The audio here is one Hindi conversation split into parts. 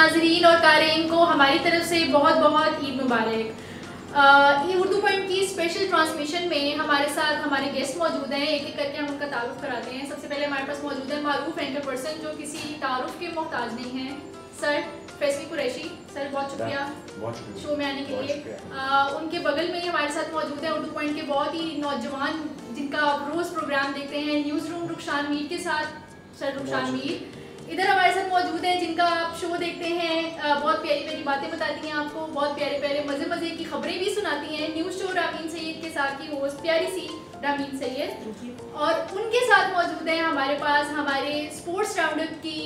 नाजरीन और कारीन को हमारी तरफ से बहुत बहुत ईद मुबारक। ये उर्दू पॉइंट की स्पेशल ट्रांसमिशन में हमारे साथ हमारे गेस्ट मौजूद हैं। एक एक करके हम उनका तारुफ कराते हैं। सबसे पहले हमारे पास मौजूद है मारूफ एंकर पर्सन जो किसी तारुफ के मोहताज नहीं है, सर फैसल कुरैशी। सर बहुत शुक्रिया शो में आने के लिए। उनके बगल में ही हमारे साथ मौजूद है उर्दू पॉइंट के बहुत ही नौजवान जिनका आप रोज़ प्रोग्राम देखते हैं न्यूज़ रूम, रुखसान मीर के साथ। सर रुखसान मीर इधर हमारे साथ मौजूद हैं जिनका आप शो देखते हैं, बहुत प्यारी प्यारी बातें बताती हैं आपको, बहुत प्यारे प्यारे मज़े मज़े की खबरें भी सुनाती हैं। न्यूज़ शो रामीन सैयद के साथ की होस्ट प्यारी सी रामीन सैयद। और उनके साथ मौजूद हैं हमारे पास हमारे स्पोर्ट्स राउंडअप की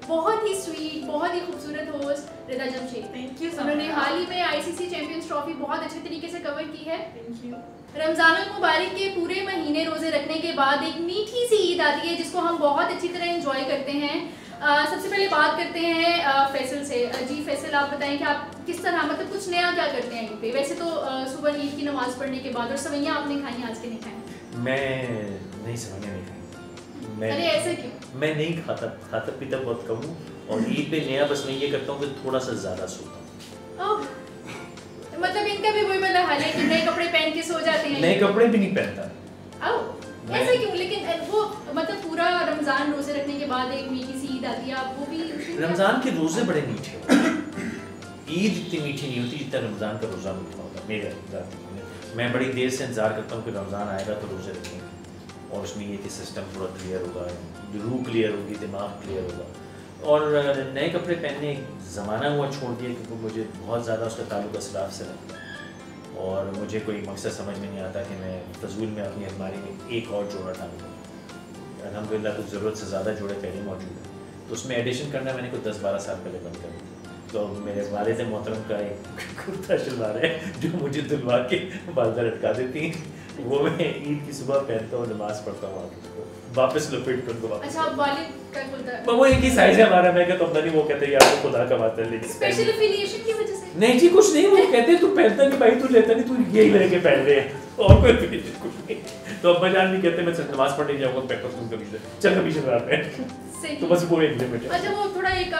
बहुत ही स्वीट, बहुत ही खूबसूरत host Rida Jamshed. Thank you. उन्होंने हाल ही में ICC चैंपियंस ट्रॉफी बहुत अच्छे तरीके से कवर की है। Thank you. रमज़ानुल मुबारक के पूरे महीने रोज़े रखने के बाद एक मीठी सी ईद आती है जिसको हम बहुत अच्छी तरह एंजॉय करते हैं। सबसे पहले बात करते हैं फैसल से। जी फैसल, आप बताएं कि आप किस तरह मतलब कुछ नया क्या करते हैं ईद पे? वैसे तो सुबह ईद की नमाज़ पढ़ने के बाद और सवैयाँ आपने खाई आज के नहीं खाई? मैं नहीं सवैयाँ नहीं खाई। अरे ऐसे क्यों? मैं नहीं खाता पीता बहुत कम हूँ और ईद पे नया बस मैं ये करता हूँ कि थोड़ा सा ज़्यादा सोता हूँ। मतलब इनका भी वही मतलब हाल है कि नए कपड़े पहन के सो जाते हैं? नए कपड़े भी नहीं पहनता। ऐसे क्यों? लेकिन वो मतलब पूरा रमज़ान रोज़े रखने के बाद एक मीठी सी ईद आती है, आप वो भी? रमज़ान के रोज़े बड़े मीठे होते हैं, ईद इतनी मीठी नहीं होती जितना रमज़ान का रोज़ा मीठा होता है। मेरा मैं बड़ी देर से इंतज़ार करता हूँ कि रमज़ान आएगा तो रोज़े रखेंगे और उसमें ये कि सिस्टम पूरा क्लियर होगा, रूह क्लियर होगी, दिमाग क्लियर होगा। और नए कपड़े पहनने ज़माना हुआ छोड़ दिया क्योंकि मुझे बहुत ज़्यादा उसका ताल्लुक असराफ से रखता है और मुझे कोई मकसद समझ में नहीं आता कि मैं फजूल में अपनी अलमारी में एक और जोड़ा डालूँ। अल्हम्दुलिल्लाह कुछ ज़रूरत से ज़्यादा जोड़े पहले मौजूद है तो उसमें एडिशन करना मैंने कुछ 10-12 साल पहले बंद कर दिया। तो मेरे वालिद मोहतरम का एक कुर्ता शलवार है जो मुझे धुलवा के बाल लटका देती हैं, वो मैं ईद की सुबह पहनता हूँ, नमाज पढ़ता हूँ, वापस लपेट कर उनको। अच्छा, आप वालिद का कुर्ता? वो एक ही साइज है हमारा। मैं कहता हूँ नहीं, वो कहते हैं यार वो खुदा का बात है लेकिन स्पेशल एफिलिएशन की वजह से नहीं जी, कुछ नहीं। वो कहते हैं तू पहनता नहीं भाई, तू लेता नहीं, तू यही लेके पहन रहे हैं और कोई एफिलिएशन कुछ नहीं। तो अब्बा जान भी कहते हैं मैं नमाज पढ़ने जाऊँगा पहनता तुम कमीज चल कमीज रात में तो बस वो एक लिमिट है। अच्छा, वो थोड़ा एक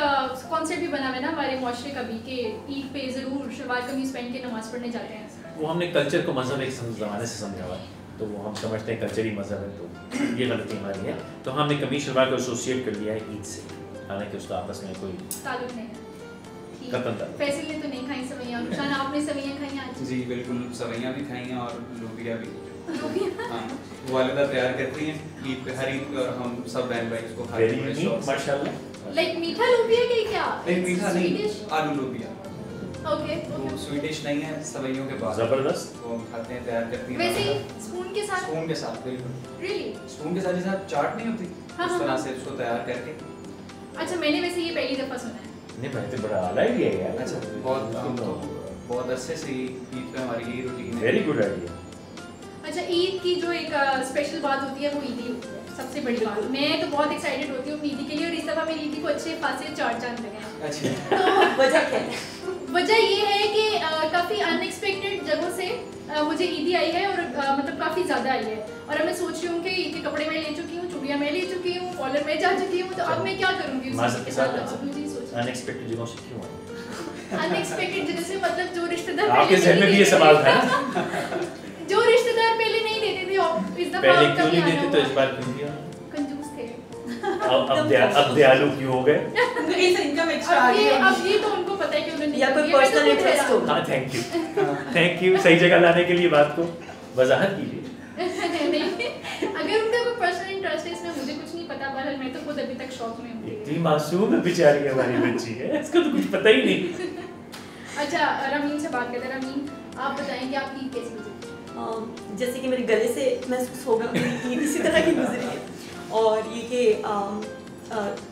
कॉन्सेप्ट भी बना है ना हमारे मुआशरे का भी कि ईद पे ज़रूर शलवार कमीज पहन के नमाज पढ़ने जाते हैं। वो हमने कल्चर को मजहब एक ज़माने से समझा हुआ तो वो हम समझते हैं कल्चर ही मजहब है, तो ये गलती हमारी है। तो हमने कमीज शलवार को एसोसिएट कर लिया है ईद से, हालांकि उसका आपस में कोई ताल्लुक नहीं है। फैसल ने तो नहीं खाई सवैयाँ, रुखसान आपने सवैयाँ खाई आज? जी बिल्कुल, सवैयाँ भी खाई हैं और लोबिया भी। हाँ, वालिदा तैयार करती हैं ईद पे, हर ईद पे, और हम सब बहन भाई उसको खाते हैं माशाल्लाह। लाइक मीठा लोबिया के क्या? नहीं मीठा नहीं, आलू लोबिया। ओके, वो स्वीडिश नहीं है, सवैयों के बाद जबरदस्त वो हम खाते हैं, तैयार करती हैं। वैसे स्पून के साथ? स्पून के साथ बिल्कुल। रियली? स्पून के साथ जैसा चाट नहीं होती उस तरह से उसको तैयार करके। अच्छा, मैंने वैसे ये पहली दफा सुना है। नहीं भाई, तो बड़ा आला आइडिया है यार। अच्छा, बहुत अच्छे से ईद पे हमारी यही रूटीन है। Very good idea. अच्छा, ईद की जो एक स्पेशल बात होती है वो ईदी होती है, सबसे बड़ी बात। मैं तो बहुत एक्साइटेड होती हूँ ईदी के लिए और इस दफ़ा मेरी ईदी को अच्छे खासे 4 चांद लगे हैं। अच्छा, तो वजह क्या है? वजह ये है कि काफ़ी अनएक्सपेक्टेड जगहों से मुझे ईदी आई है और मतलब काफ़ी ज़्यादा आई है। और अब मैं सोच रही हूँ कि ईद के कपड़े मैं ले चुकी हूँ, चूड़ियाँ मैं ले चुकी हूँ, कॉलर में जा चुकी हूँ, तो अब मैं क्या करूँगी उसके साथ? अनएक्सपेक्टेड जगहों से क्यों आए? अनएक्सपेक्टेड जगह से मतलब जो रिश्तेदार आपके ज़हन में भी ये सवाल था ना? जो रिश्तेदार पहले नहीं देते थे इस दफा पहले क्यों नहीं देते, तो इस बार क्यों दिया? कंजूस थे। अब दयालु क्यों हो गए? इनकम एक्स्ट्रा आ गई है। अब ये तो उनको पता है कि उन्होंने या कोई पर्सनल इंटरेस्ट हो। हाँ, थैंक यू सही जगह लाने के लिए बात को वजाहत कीजिए। अगर उनका कोई पर्सनल इंटरेस्ट है इसमें मुझे कुछ नहीं पता, बहरहाल मैं तो खुद अभी तक शौक में हूँ। इतनी मासूम है बेचारी हमारी बच्ची है, इसको तो कुछ पता ही नहीं। अच्छा, रमीन से बात करते हैं। रमीन, आप बताएं कि आपकी ईद कैसी गुजरी? जैसे कि मेरे गले से महसूस होगा कि ईद इसी तरह की गुजरी है और ये कि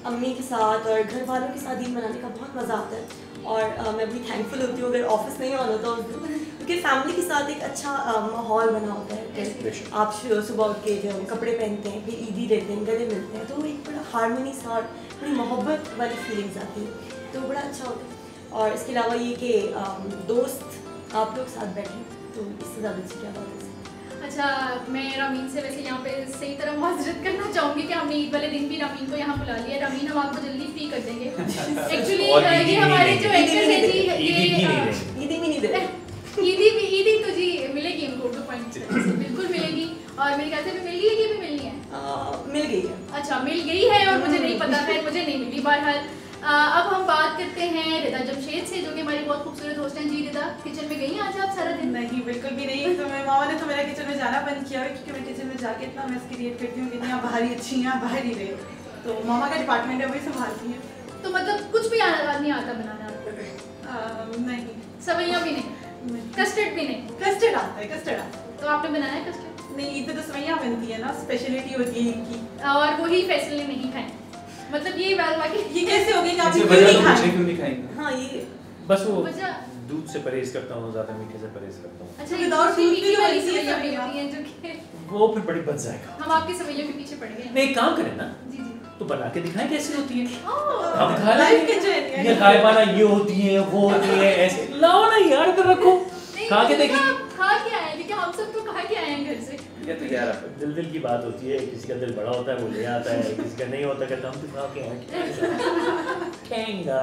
अम्मी के साथ और घर वालों के साथ ईद मनाने का बहुत मज़ा आता है और मैं भी थैंकफुल होती हूँ अगर ऑफिस नहीं ऑन होता उस दिन, क्योंकि फैमिली के साथ एक अच्छा माहौल बना होता है। आप सुबह उठ के जो कपड़े पहनते हैं, फिर ईदी देते हैं, गले मिलते हैं, तो एक बड़ा हारमोनी सा और बड़ी मोहब्बत वाली फीलिंग्स आती है, तो बड़ा अच्छा होता है। और इसके अलावा ये कि दोस्त आप लोग साथ बैठे तो इससे ज़्यादा अच्छी क्या बात है। अच्छा, मैं रमीन से वैसे यहाँ पे सही तरह मुआज़रत करना चाहूंगी कि हमने ईद वाले दिन भी रमीन को यहाँ बुला लिया। रमीन, हम आपको जल्दी फ्री कर देंगे। एक्चुअली और ईदी ये भी हमारे नहीं जो देंगे। एंकर है जी, ईदी भी नहीं देंगे। ईदी भी नहीं दे रहे। ईदी तो जी मिलेगी हमको, तो पॉइंट बिल्कुल मिलेगी। और मेरे ख्याल से भी मिल गई है कि भी मिलनी है? मिल गई है। अच्छा, मिल गई है और मुझे नहीं पता है, मुझे नहीं मिली। बहरहाल अब हम बात करते हैं रिदा जमशेद से, जो कि हमारी बहुत खूबसूरत होस्ट हैं। जी रिदा, किचन में गई हैं आज आप सारा दिन? नहीं, बिल्कुल भी नहीं। तो मैं मामा ने तो मेरा किचन में जाना बंद किया है, क्योंकि मैं किचन में जाके इतना मेस क्रिएट करती हूँ कि नहीं आप बाहर ही अच्छी हैं, आप बाहर ही रहे। तो मामा का डिपार्टमेंट है, वही संभालती हैं। तो मतलब कुछ भी नहीं आता बनाना आपको? नहीं, सवैयाँ भी नहीं, कस्टर्ड भी नहीं? कस्टर्ड आता है, कस्टर्ड आता है। तो आपने बनाया कस्टर्ड? नहीं, ईद पे तो सवैयाँ बनती है ना, स्पेशलिटी होती है इनकी। और वही फैसल ने नहीं खाए, मतलब ये बाकी ये कैसे हो गई कि आप इससे क्यों वजह नहीं तो खाए? मुझे क्यों नहीं खाएंगे? हाँ, ये बस वो वजह? दूध से परहेज करता हूँ, ज़्यादा मीठे से परहेज करता हूँ। अच्छा, Without दूसरी food मीठी भी वाली बनती है सवैयाँ भी सवैयाँ। होती हैं जो कि वो फिर बड़ी बच जाएगा। हम आपके सवैयों के पीछे पड़ गए हैं। नहीं, एक काम करें ना, जी जी। तो बना के दिखाएं कैसी होती है। ओह, हम खा लाइव लेंगे। किचन ये गायबाना ये होती है, वो होती है, ऐसे लाओ ना यार, इधर रखो, नहीं, खा के मुझे देखिए। लगा आप खा के आए हैं, क्योंकि हम सब तो खा के आए हैं घर से। ये तो यार दिल की बात होती है, किसी का दिल बड़ा होता है वो ले आता है, किसी का नहीं होता कहता हम तो खा के आए खाएंगा,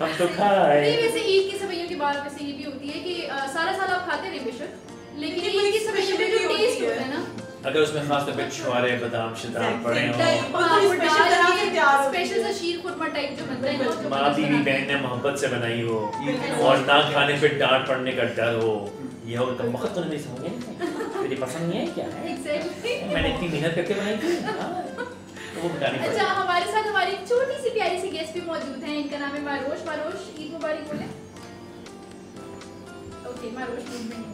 हम तो खाए। नहीं, वैसे ईद की सवैयों की बात वैसे ये भी होती है कि सारा साल आप खाते नहीं बेशक, लेकिन ईद की सवैयों में जो टेस्ट होता है ना, अगर उसमें खास तौर पे छुआरे बादाम शदाम पड़े हों, स्पेशल तरह से तैयार होती है। स्पेशल सा शीर खुरमा टाइप जो बनता है ना, जो माँ बीवी बहन ने मोहब्बत से बनाई हो और ना खाने पे डांट पड़ने का डर हो, ये हो तो बहुत तो नहीं समझे, तेरी पसंद नहीं है क्या है? Exactly. मैंने इतनी मेहनत करके बनाई थी, हाँ, तो वो बतानी अच्छा, पड़ेगी। हमारे साथ हमारी छोटी सी प्यारी सी गेस्ट भी मौजूद हैं। इनका नाम है मारोश। मारोश, ईद मुबारक बोले। ओके, मारोश मूवमेंट।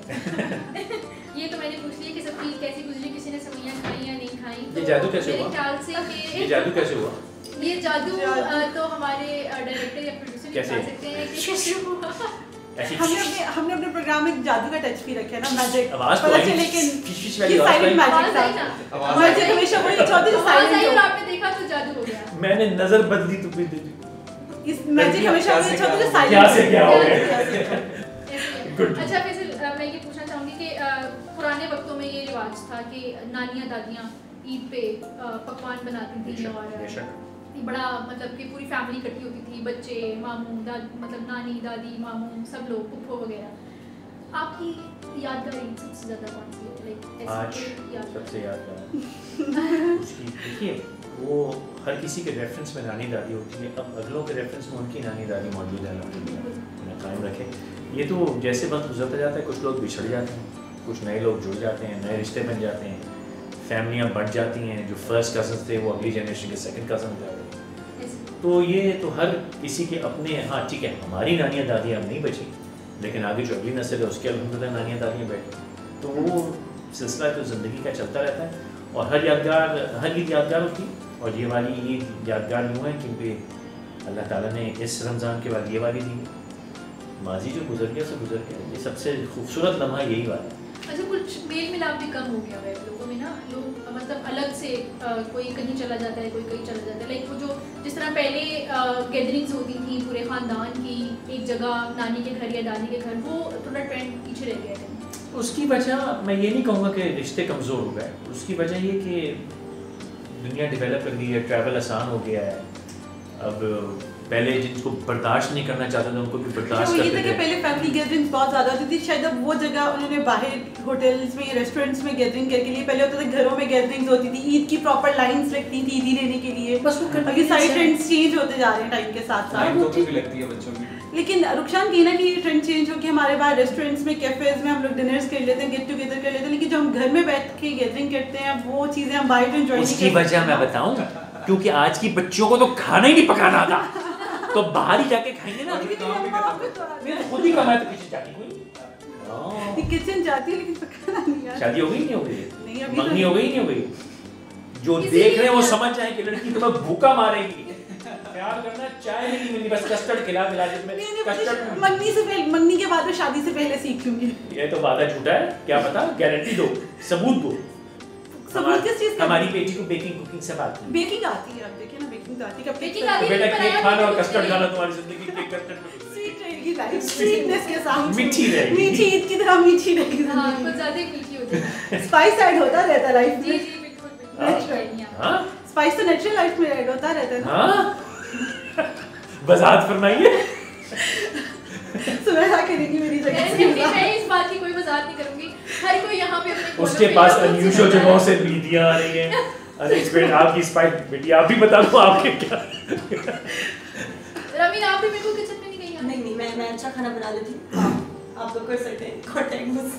ये तो मैंने पूछ लिया कि सबकी ईद कैसी गुजरी, किसी ने सवैयाँ खाई या नहीं खाई। ये जादू कैसे हुआ? मेरे ख्याल से कि ये जादू कैसे हुआ? ये जादू तो हमारे डायरेक्टर या प्रोड्यूसर कैसे? बता सकते हैं कि कैसे हुआ। ऐसी हमने अपने प्रोग्राम में जादू का टच भी रखा है ना, मैजिक। आवाज तो पता आई, चले कि फिश वाली ये आवाज साइलेंट आई। आवाज मैजिक आई था। ना? आवाज मैजिक हमेशा वही चाहते थे, आवाज आई और साइलेंट आपने देखा तो जादू हो गया। मैंने नजर बदली तो भी इस मैजिक हमेशा वही चाहते थे, साइलेंट। क्या से क्या हो गया? ऐसे ही Good. है। अच्छा, वैसे मैं ये पूछना चाहूँगी कि पुराने वक्तों में ये रिवाज था कि नानियाँ दादियाँ ईद पे पकवान बनाती थी और बेशक। बड़ा मतलब कि पूरी फैमिली इकट्ठी होती थी, बच्चे, मामू, मतलब नानी, दादी, मामू, सब लोग, फुफ्फो वगैरह। आपकी यादगार ईद सबसे ज़्यादा कौन सी है? लाइक आज ऐसी सबसे यादगार उसकी देखिए, वो हर किसी के रेफरेंस में नानी दादी होती है। अब अगलों के रेफरेंस में उनकी नानी दादी मौजूद है, उन्हें कायम रखें। ये तो जैसे वक्त गुजरता जाता है, कुछ लोग बिछड़ जाते हैं, कुछ नए लोग जुड़ जाते हैं, नए रिश्ते बन जाते हैं, फैमिलियाँ बढ़ जाती हैं। जो फर्स्ट कज़न थे वो अगली जनरेशन के सेकंड कज़न हो जाते हैं। तो ये तो हर किसी के अपने, हाँ ठीक है, हमारी नानियाँ दादियाँ अब नहीं बची, लेकिन आगे जो अगली नस्ल है उसके अल्हम्दुलिल्लाह नानियाँ दादियाँ बैठी, तो वो सिलसिला तो ज़िंदगी का चलता रहता है। और हर ईद यादगार होती है। और ये वाली ईद यादगार यूँ है क्योंकि अल्लाह ताला ने इस रमज़ान के बाद ये वाली दी, माजी जो गुजर गया सो गुजर गया, ये सबसे खूबसूरत लम्हा यही वाला है। अच्छा, कुछ मेल मिलाप भी कम हो गया है लोगों में ना, लोग मतलब अलग से कोई कहीं चला जाता है, कोई कहीं चला जाता है। लाइक वो जो जिस तरह पहले गैदरिंग्स होती थी पूरे ख़ानदान की एक जगह, नानी के घर या दादी के घर, वो थोड़ा ट्रेंड पीछे रह गया है। उसकी वजह मैं ये नहीं कहूँगा कि रिश्ते कमज़ोर हो गए, उसकी वजह ये कि दुनिया डेवलप कर गई है, ट्रैवल आसान हो गया है। अब पहले जिनको बर्दाश्त नहीं करना चाहते थे उनको भी बर्दाश्त तो ये करते था कि थे। पहले फैमिली गैदरिंग्स बहुत ज़्यादा होती थी, शायद अब वो जगह उन्होंने बाहर होटल्स में, रेस्टोरेंट्स में गैदरिंग करके लिए, पहले होता था घरों में गैदरिंग्स होती थी, ईद की प्रॉपर लाइंस लगती थी ईदी लेने के लिए। बस वो अब ये सारे ट्रेंड्स चेंज होते जा रहे हैं टाइम के साथ साथ। टाइम तो भी लगती है बच्चों की। लेकिन रुखसान कहना कि ये ट्रेंड चेंज हो कि हमारे बाहर रेस्टोरेंट्स में, कैफेज में हम लोग डिनर्स कर लेते हैं, गेट टुगेदर कर लेते हैं, लेकिन जो हम घर में बैठ के गैदरिंग करते हैं वो चीज़ें हम बाहर तो एंजॉय नहीं उसकी कर वजह मैं बताऊं, क्योंकि आज की बच्चियों को तो खाना ही नहीं पकाना आता, तो बाहर ही जाके खाएंगे ना। मैं तो खुद ही कमाया तो किसी जाती हुई किचन जाती है लेकिन पकाना नहीं आता। शादी हो गई नहीं हो गई, नहीं, अभी तो मंगनी हो गई नहीं हो गई, जो किसी देख रहे हैं वो भी- समझ जाए कि लड़की तुम्हें भूखा मारेगी। प्यार करना, चाय नहीं मिली, बस कस्टर्ड खिला खिला के तुम्हें नहीं, कस्टर्ड। मंगनी से पहले, मंगनी के बाद में शादी से पहले सीख लूंगी। ये तो वादा झूठा है, क्या पता, गारंटी दो, सबूत दो। सबूत किस चीज़ का? हमारी बेटी को बेकिंग कुकिंग से बात की। बेकिंग आती है, आप देखिए ना, बेकिंग तो आती है। Baking तो आती बेटा है, केक खाना और बनाया कस्टर्ड भी खाना तुम्हारी जिंदगी केक कस्टर्ड में गुजरेगी। स्वीट रहेगी लाइफ, स्वीटनेस के साथ मीठी रहेगी। मीठी ईद की तरह मीठी रहेगी हाँ, जिंदगी। कुछ ज़्यादा ही मीठी होती है। स्पाइस ऐड होता रहता है लाइफ जी में। जी, बिल्कुल बिल्कुल। हाँ स्पाइस तो नेचुरल लाइफ में रहेगा, होता रहता है ना। हाँ वजाहत फरमाइए। सुबह करेगी मेरी जगह। मैं इस बात की कोई वजाहत नहीं करूंगी, हर कोई यहाँ पे अपने उसके पास अनयूजुअल जगहों से मीडिया आ रही है। अनएक्सपेक्टेड आपकी स्पाइस बेटी, आप भी बता दो आपके क्या। रमीन आप भी मेरे को किचन में नहीं गई? नहीं मैं अच्छा खाना बना लेती हूँ, आप लोग कर सकते हैं कांटेक्ट मुझसे।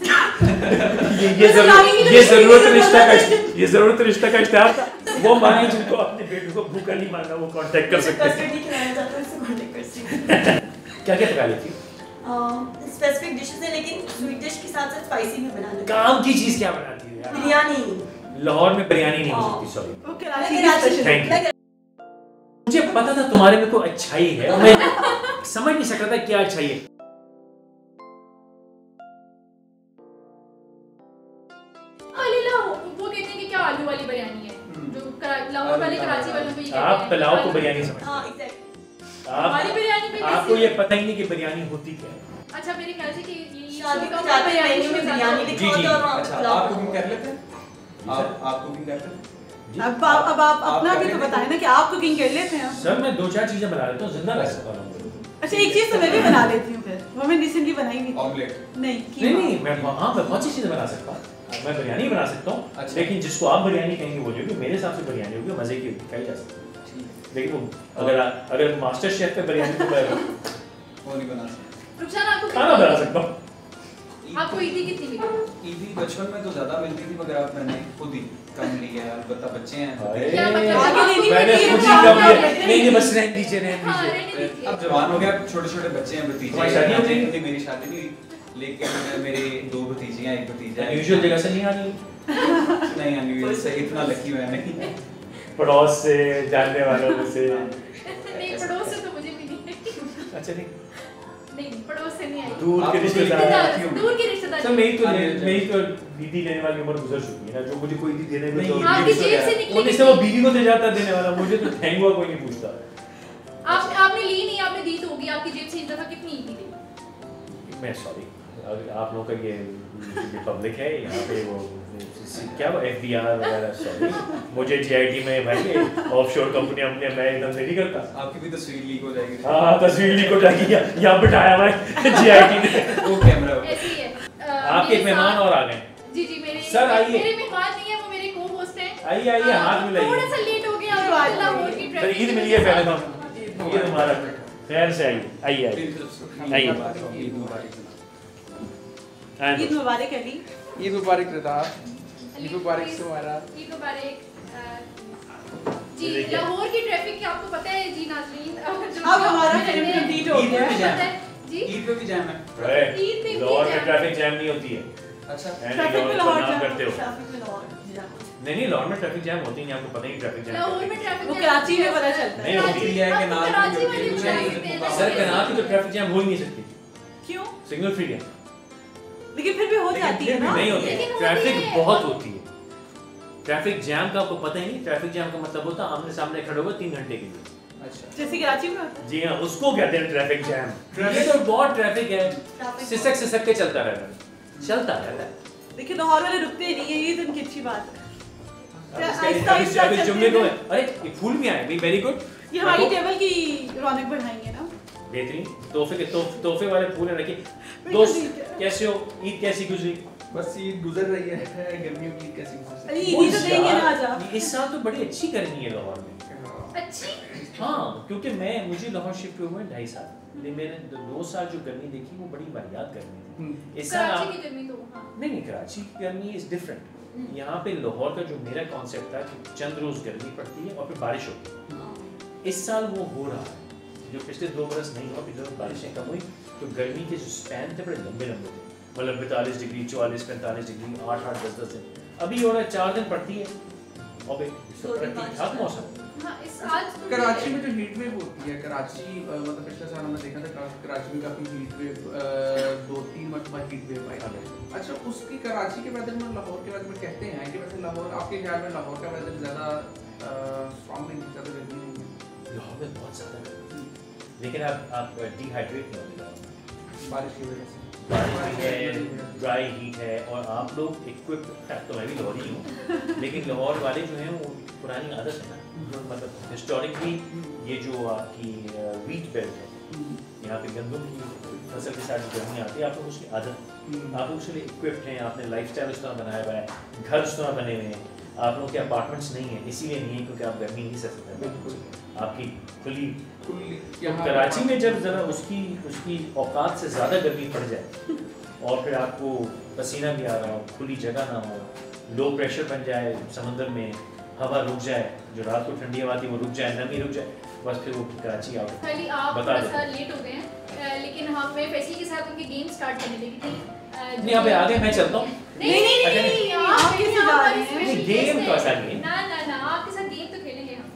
ये जरूरत रिश्ता का इश्तिहार था। वो माने जिनको अपने बेटे को भूखा नहीं मारना वो कांटेक्ट कर सकते हैं। कस्टर्ड खिलाना चाहते हैं उससे कांटेक्ट कर सकते हैं। क्या क्या पका लेती हो? स्पेसिफिक डिशेस है, लेकिन स्वीट डिश के साथ साथ स्पाइसी भी बना लेती हूँ। काम की चीज क्या बनाती हो यार? बिरयानी। लाहौर में बिरयानी नहीं हो सकती, सॉरी। वो कराची की स्पेशल। Thank you. मुझे पता था तुम्हारे में कोई अच्छाई है और मैं समझ नहीं सक रहा था क्या अच्छाई है। वो कहते हैं कि क्या आलू वाली बिरयानी है, जो लाहौर वाले कराची वालों को ये कहते हैं। आप पुलाव को बिरयानी समझते हाँ हैं। एग्जैक्टली। हमारी बिरयानी में आपको ये पता ही नहीं कि बिरयानी होती क्या है। अच्छा मेरे ख्याल से कि ये शादी में जाते हैं मेन्यू में बिरयानी लिखा होता है और अच्छा पुलाव। आप कुकिंग कर लेते हैं? आप कुकिंग करते हैं? अब आप अपना भी तो बताएं ना कि आप कुकिंग कर लेते हैं। सर मैं 2-4 चीजें बना लेता हूँ, जिंदा रह सकता हूँ। अच्छा एक चीज तो मैं भी बना लेती हूँ, फिर वो मैं रिसेंटली बनाई भी थी। ऑमलेट? नहीं मैं बहुत सी चीजें बना सकता हूँ। मैं बिरयानी बना सकता हूँ। अच्छा। लेकिन जिसको आप बिरयानी कहेंगे वो जो मेरे हिसाब से बिरयानी होगी मजे की होगी, खाई जा सकती है। लेकिन वो अगर मास्टर शेफ पे बिरयानी तो मैं वो नहीं बना सकते। रुखसाना आपको खाना बना सकता हूँ। आपको ईदी कितनी मिली? ईदी बचपन में तो ज्यादा मिलती थी, मगर अब मैंने खुद ही कम ली है। अलबत्ता बच्चे हैं तो क्या मतलब? मैंने खुद ही कम लिया। नहीं बस रहने दीजिए, रहने हाँ, दीजिए। रहने दीजिए। अब जवान हो गया, छोटे छोटे बच्चे हैं, भतीजे। तुम्हारी शादी हो गई? नहीं मेरी शादी नहीं हुई, लेकिन मेरे 2 भतीजियां, एक भतीजा है। यूजुअल जगह से नहीं आनी, नहीं अनयूजुअल से, इतना लकी मैं नहीं। पड़ोस से, जानने वालों से। नहीं पड़ोस से तो मुझे भी नहीं। अच्छा नहीं पड़ोस से नहीं आई। दूर के आप रिश्तेदार। दूर के रिश्तेदार। सर मेरी तो दीदी लेने वाली उम्र गुजर चुकी है ना, जो मुझे कोई दी देने में तो आपकी जेब से निकली वो इससे वो बीवी को दे जाता देने वाला, मुझे तो थैंक हुआ कोई नहीं पूछता। आपने ली नहीं, आपने दी तो होगी। आपकी जेब से इस दफा कितनी ईदी दी? मैं सॉरी, आप लोगों का ये पब्लिक है यहाँ पे, वो क्या वो FBI वगैरह, सॉरी मुझे GIT में भाई ऑफशोर कंपनी अपने मैं एकदम से नहीं करता। आपकी भी तस्वीर लीक हो जाएगी। हाँ तस्वीर लीक हो जाएगी, यहाँ बिठाया हुआ है GIT ने। वो कैमरा ऐसे ही है। आपके एक मेहमान और आ गए। जी मेरे सर, आइए। मेरे मेहमान नहीं है, वो मेरे को-होस्ट हैं। आइए हाथ मिलाइए। थोड़ा सा लेट हो गया लाहौर की सर ट्रैफिक। ईद मिलिए पहले तो, ईद मुबारक। खैर से आइए आइए। ईद मुबारक अली। ईद मुबारक रदा। ईद मुबारक सुमारा। ईद मुबारक। जी लाहौर की ट्रैफिक की आपको पता है जी नाज़रीन। अब हमारा फिल्म कंप्लीट हो गया है। जी ईद पे भी जाम है। ईद में लाहौर में ट्रैफिक जैम नहीं होती है। अच्छा ट्रैफिक में लाहौर नाम करते हो। ट्रैफिक में लाहौर जाम। नहीं लाहौर में ट्रैफिक जैम होती नहीं, आपको पता ही ट्रैफिक जैम लाहौर में ट्रैफिक वो कराची में पता चलता है। नहीं होती है कि नाल कराची में वाली होती बता है। सकते हैं। सर कनाल की तो ट्रैफिक जैम हो ही नहीं सकती, क्यों? सिग्नल फ्री है। लेकिन फिर भी हो जाती है ना। नहीं होती, लेकिन होती ट्रैफिक है। बहुत होती है। ट्रैफिक जैम का आपको पता ही नहीं, ट्रैफिक जैम का मतलब होता है आमने सामने खड़े हो 3 घंटे के लिए। अच्छा जैसे कराची में होता है। जी हाँ, उसको कहते हैं ट्रैफिक जैम। ये तो बहुत ट्रैफिक है, सिसक के चलता रहता है। देखिए लाहौर वाले रुकते नहीं है, ये तो उनकी अच्छी बात है। अभी जुम्मे को अरे ये फूल भी आए भाई, वेरी गुड। ये हमारी टेबल की रौनक बढ़ाएंगे ना। बेहतरीन तोहफे वाले फूल रखे। दोस्त कैसे हो, ईद कैसी गुजरी? बस ईद गुजर रही है, गर्मियों की कैसी गुजर अरे ईद तो देंगे ना आज आप। इस साल तो बड़ी अच्छी गर्मी है लाहौर में। अच्छी। हाँ क्योंकि मुझे लाहौर शिफ्ट हुए 2.5 साल, लेकिन मैंने 2 साल जो गर्मी देखी वो बड़ी वाहियात गर्मी थी। इस साल कराची की गर्मी तो हाँ। नहीं कराची की गर्मी इज डिफरेंट। यहाँ पे लाहौर का जो मेरा कॉन्सेप्ट था कि चंद रोज गर्मी पड़ती है और फिर बारिश होती है, इस साल वो हो रहा है। जो पिछले 2 बरस नहीं हुआ, पिछले बारिशें कम हुई तो गर्मी के जो स्पैन थे बड़े लंबे थे, मतलब 42 डिग्री 44-45 डिग्री 8-8 10-10 दिन। अभी हो रहा है 4 दिन पड़ती है और ठीक ठाक मौसम। हाँ इस आज तो कराची में जो हीट वेव होती है, कराची मतलब पिछले साल हमने देखा था कराची में काफी हीट वेव 2-3 मरतबा हीट वेव आई। अच्छा उसकी कराची के वेदर में लाहौर के वेदर में कहते हैं कि वैसे लाहौर, आपके ख्याल में लाहौर का वेदर ज्यादा स्ट्रांग नहीं, ज्यादा गर्मी नहीं है? लाहौर में बहुत ज़्यादा गर्मी, लेकिन आप डिहाइड्रेट नहीं होंगे लाहौर में। बारिश की वजह से बारिश भी है, ड्राई हीट है, और आप लोग इक्विप्ड, तो मैं भी लाहौरी हूँ, लेकिन लाहौर वाले जो हैं वो पुरानी आदत है ना, मतलब हिस्टोरिकली ये जो आपकी वीट बेल्ट है, यहाँ पे गंदम की फसल के साथ गर्मी आती है, आप लोग उसकी आदत, आप लोग उसके लिए इक्विप्ड हैं, आपने लाइफस्टाइल उस तरह बनाया हुआ है, घर उस तरह बने हुए हैं, आप लोग के अपार्टमेंट्स नहीं है, इसीलिए नहीं है क्योंकि आप गर्मी नहीं सह सकते, बिल्कुल आपकी खुली यहाँ कराची में जब ज़रा उसकी औकात से ज़्यादा गर्मी पड़ जाए और फिर आपको पसीना भी आ रहा हो, खुली जगह ना हो, लो प्रेशर बन जाए समंदर में, हवा रुक जाए, जो रात को ठंडी हवा थी वो रुक जाए, नमी रुक जाए, बस फिर वो कराची आउट खाली आप बता थोड़ा सा दें। लेट हो गए हैं, लेकिन मैं फैसली के साथ उनके गेम स्टार्ट करने लगी थी। नहीं यहाँ पे आगे मैं चलता हूँ, नहीं आप कैसे जा रहे हैं? special गेम guest कैसा हैं। गेम? ना आपके साथ गेम तो खेलेंगे हम।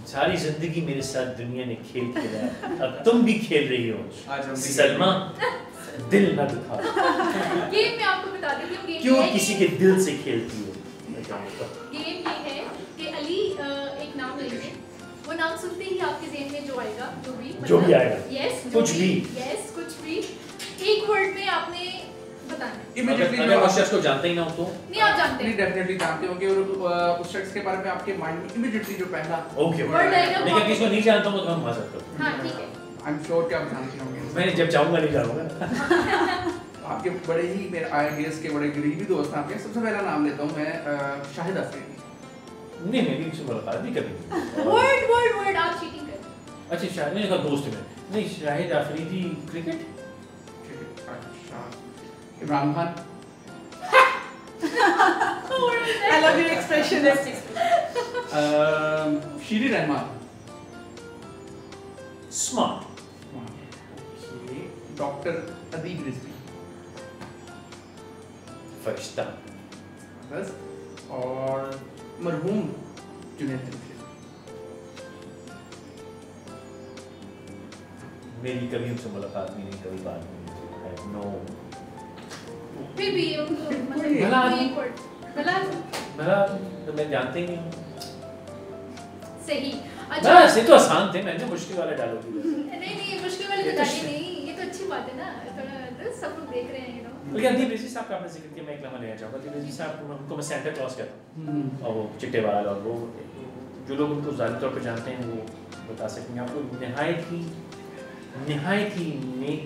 सारी जिंदगी मेरे साथ दुनिया ने खेल खेला है, अब तुम भी खेल रही हो आज हम भी सलमा, दिल न दुखा, गेम में आपको बता देती हूँ गेम क्यों ये है किसी के दिल से खेलती हो? गेम ये है कि अली एक नाम लेंगे, वो नाम सुनते ही आपके ज़हन में जो आएगा, जो भी आएगा, यस कुछ भी, यस कुछ भी, एक वर्ड में आपने बताना है। इमीडिएटली अगर उस शख्स को जानते ही ना हो तो नहीं आप जानते नहीं हैं डेफिनेटली जानते होंगे, और उस शख्स के बारे में आपके माइंड में इमीडिएटली जो पहला ओके, वर्ड आएगा लेकिन किसी को नहीं जानता हूँ तो हम आ सकते हो, हाँ ठीक है। आई एम श्योर कि आप जानते होंगे। मैं जब चाहूँगा नहीं जाऊँगा। आपके बड़े ही मेरे आईएएस के बड़े करीबी दोस्त हैं आपके। सबसे पहला नाम लेता हूँ मैं शाहिद अफरीदी। नहीं मेरी उससे मुलाकात नहीं कभी। वर्ड आप चीटिंग कर। अच्छा शाहिद ने कहा दोस्त में नहीं, शाहिद अफरीदी क्रिकेट, अच्छा Imran Khan. I love your expression. Sherry Rehman. Smart, doctor Adeeb Rizvi. फरिश्ता, बस। और मरहूम जुनैद तनवीर। मेरी कभी उनसे मुलाकात भी नहीं, कभी बात नहीं, नो। फिर भी उनको भला मतलब एक वर्ड भला मेरा तो मैं जानते ही नहीं, सही। बस ये तो आसान थे, मैंने मुश्किल वाला डालोगी। नहीं मुश्किल वाली ये तो तो डाली नहीं, ये तो अच्छी बात है ना, थोड़ा सब लोग देख रहे हैं यू नो। लेकिन अदीब रिजवी साहब का आपने जिक्र किया, मैं एक लम्हा लेना चाहूँगा। अदीब रिजवी साहब उनको मैं सेंटा क्लॉज कहता हूँ, और वो चिट्टे बाल, और वो जो लोग उनको ज़ाहिर तौर पर जानते हैं वो बता सकेंगे आपको, नहायत ही नेक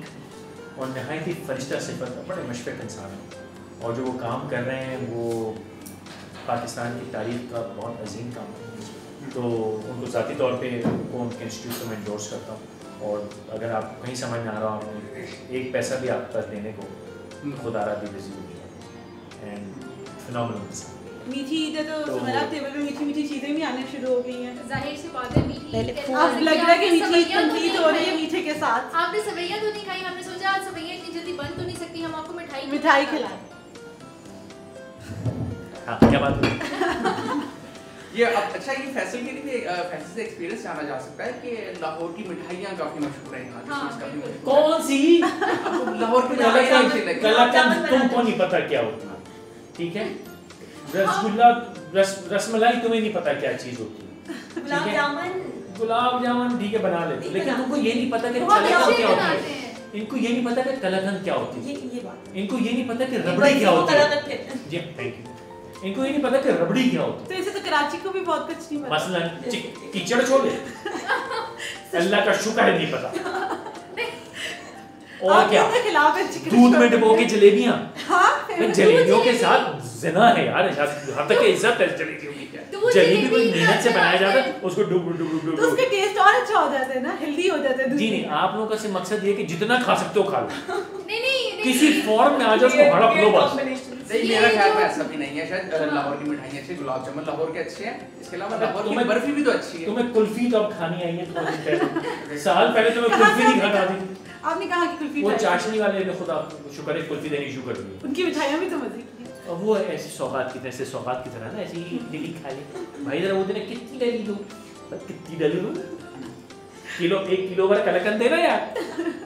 और नहायत ही फरिश्ता सिफत, बड़े मुशफ़िक़ इंसान हैं, और जो वो काम कर रहे हैं वो पाकिस्तान की तारीख़ का बहुत अजीम काम है। तो उनको ज़ाती तौर पे उनको उनके इंस्टीट्यूट को मैं इंडोर्स करता हूँ, और अगर आपको कहीं समझ में आ रहा हो एक पैसा भी आपके पास देने को, खुदारा दी रिजवी एंड फिनोमिनल। मीठी ईद है तो हमारा टेबल पे मीठी मीठी चीजें भी आने शुरू हो गई हैं। जाहिर सी बात है मीठी पहले कैसे अब लग रहा है कि मीठी ईद सवैयां तो कंप्लीट नहीं हो रही है खाई। मीठे के साथ। आपने सवैयां तो नहीं खाई, हमने सोचा आज सवैयां इतनी जल्दी बंद तो नहीं सकती, हम आपको मिठाई खिलाएं। हाँ क्या बात हुई? ये अब अच्छा, ये फैसल के लिए फैसल से एक्सपीरियंस जाना जा सकता है कि लाहौर की मिठाइयाँ काफी मशहूर हैं यहाँ की, हाँ, चीज़ काफी मशहूर है। कौन सी? आपको लाहौर की मिठाइयाँ अच्छी लगी? कलाकंद तुमको नहीं पता क्या होती है, ठीक है? रसगुल्ला, रसमलाई तुम्हें नहीं पता क्या चीज होती है, गुलाब जामुन, गुलाब जामुन ठीक है बना लेते, लेकिन बना- तुमको ये नहीं पता कि बहुत कलाकंद अच्छे क्या होती बनाते है, हैं। इनको ये नहीं पता कि कलाकंद क्या होती है, ये बात इनको ये नहीं पता कि रबड़ी क्या होती है। कलाकंद कहते हैं। जी थैंक यू। इनको ये नहीं पता कि रबड़ी क्या होती तो इसे तो कराची को भी बहुत कुछ नहीं है, पता। मसलन कीचड़ छोले, अल्लाह का शुक्र है नहीं पता। और आप क्या, किसके खिलाफ है चिकन दूध में शॉर्ट? डुबो के जलेबियां, हाँ जलेबियों के साथ जिना है यार, यहाँ तक की इज्जत है जलेबियों की। दूध जलेबी कोई जलेबी मेहनत से अच्छा बनाया जाता है। है, उसको डुब डुब डुब डुब तो उसका टेस्ट और अच्छा हो जाता है ना, हेल्दी हो जाता है दूध जी नहीं, में। आप लोगों का सिर्फ मकसद ये है कि जितना खा सकते हो खा लो, नहीं किसी फॉर्म में आ जाओ, उसको हड़प लो बस। नहीं, ये मेरा ख्याल जो- में ऐसा भी नहीं है शायद। हाँ। लाहौर की मिठाइयाँ अच्छी, गुलाब जामुन लाहौर के अच्छे हैं, इसके अलावा अबे लाहौर की तुम्हें- बर्फी भी तो अच्छी है। तुम्हें कुल्फी तो अब खानी आई है थोड़े दिन पहले, साल पहले तुम्हें कहाँ कुल्फी से नहीं आपने- खाना आती, आपने कहा कि कुल्फी वो ट्राई की। चाशनी वाले ने खुदा शुक्र है कुल्फी देनी शुरू कर दी। उनकी मिठाइयाँ भी तो मजे की हैं। और वो ऐसी सौगात की तरह से, सौगात की तरह ना, ऐसी ही दिली खा ले भाई, जरा वो दिन कितनी डाली दो, कितनी डाली दो, किलो 1 किलो वाला कलाकंद दे रहा यार।